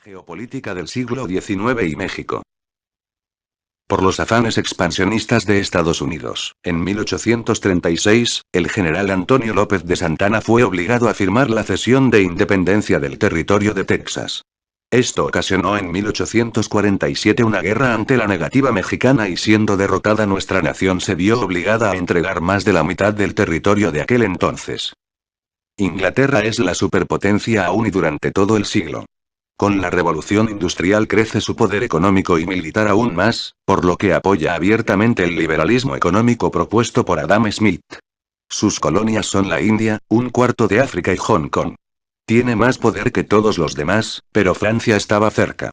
Geopolítica del siglo XIX y México. Por los afanes expansionistas de Estados Unidos, en 1836, el general Antonio López de Santana fue obligado a firmar la cesión de independencia del territorio de Texas. Esto ocasionó en 1847 una guerra ante la negativa mexicana y siendo derrotada nuestra nación se vio obligada a entregar más de la mitad del territorio de aquel entonces. Inglaterra es la superpotencia aún y durante todo el siglo. Con la revolución industrial crece su poder económico y militar aún más, por lo que apoya abiertamente el liberalismo económico propuesto por Adam Smith. Sus colonias son la India, un cuarto de África y Hong Kong. Tiene más poder que todos los demás, pero Francia estaba cerca.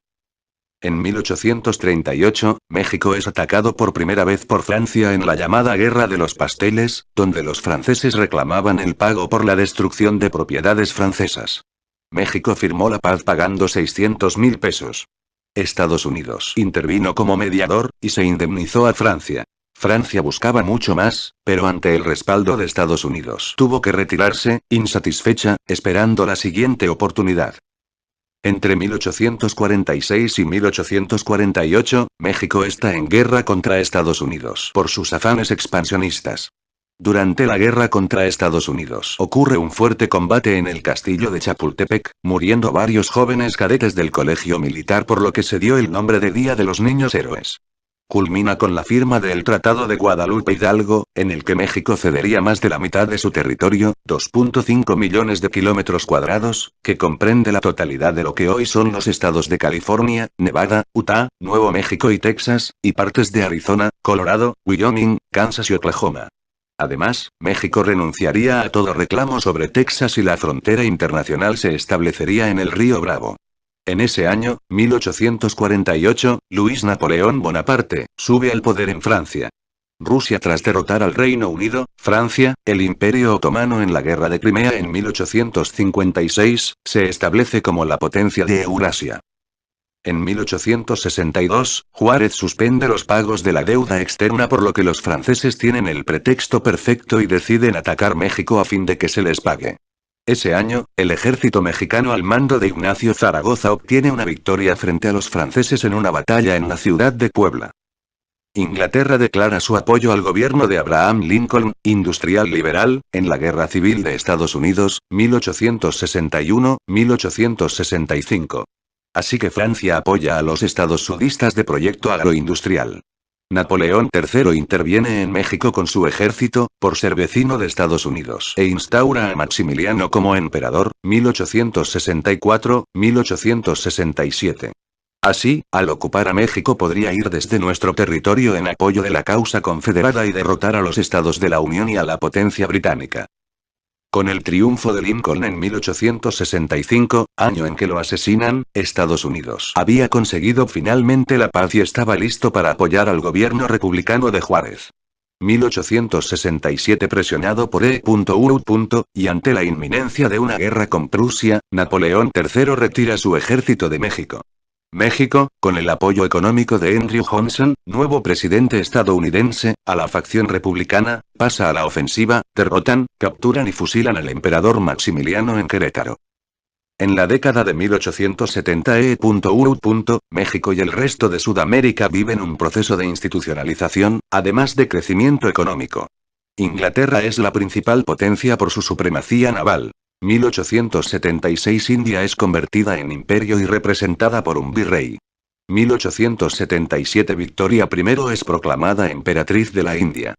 En 1838, México es atacado por primera vez por Francia en la llamada Guerra de los Pasteles, donde los franceses reclamaban el pago por la destrucción de propiedades francesas. México firmó la paz pagando 600,000 pesos. Estados Unidos intervino como mediador, y se indemnizó a Francia. Francia buscaba mucho más, pero ante el respaldo de Estados Unidos tuvo que retirarse, insatisfecha, esperando la siguiente oportunidad. Entre 1846 y 1848, México está en guerra contra Estados Unidos por sus afanes expansionistas. Durante la guerra contra Estados Unidos ocurre un fuerte combate en el castillo de Chapultepec, muriendo varios jóvenes cadetes del colegio militar por lo que se dio el nombre de Día de los Niños Héroes. Culmina con la firma del Tratado de Guadalupe Hidalgo, en el que México cedería más de la mitad de su territorio, 2.5 millones de kilómetros cuadrados, que comprende la totalidad de lo que hoy son los estados de California, Nevada, Utah, Nuevo México y Texas, y partes de Arizona, Colorado, Wyoming, Kansas y Oklahoma. Además, México renunciaría a todo reclamo sobre Texas y la frontera internacional se establecería en el río Bravo. En ese año, 1848, Luis Napoleón Bonaparte sube al poder en Francia. Rusia tras derrotar al Reino Unido, Francia, el Imperio Otomano en la Guerra de Crimea en 1856, se establece como la potencia de Eurasia. En 1862, Juárez suspende los pagos de la deuda externa por lo que los franceses tienen el pretexto perfecto y deciden atacar México a fin de que se les pague. Ese año, el ejército mexicano al mando de Ignacio Zaragoza obtiene una victoria frente a los franceses en una batalla en la ciudad de Puebla. Inglaterra declara su apoyo al gobierno de Abraham Lincoln, industrial liberal, en la Guerra Civil de Estados Unidos, 1861-1865. Así que Francia apoya a los estados sudistas de proyecto agroindustrial. Napoleón III interviene en México con su ejército, por ser vecino de Estados Unidos, e instaura a Maximiliano como emperador, 1864-1867. Así, al ocupar a México podría ir desde nuestro territorio en apoyo de la causa confederada y derrotar a los estados de la Unión y a la potencia británica. Con el triunfo de Lincoln en 1865, año en que lo asesinan, Estados Unidos había conseguido finalmente la paz y estaba listo para apoyar al gobierno republicano de Juárez. 1867 presionado por E.U. y ante la inminencia de una guerra con Prusia, Napoleón III retira su ejército de México. México, con el apoyo económico de Andrew Johnson, nuevo presidente estadounidense, a la facción republicana, pasa a la ofensiva, derrotan, capturan y fusilan al emperador Maximiliano en Querétaro. En la década de 1870 E.U. México y el resto de Sudamérica viven un proceso de institucionalización, además de crecimiento económico. Inglaterra es la principal potencia por su supremacía naval. 1876 India es convertida en imperio y representada por un virrey. 1877 Victoria I es proclamada emperatriz de la India.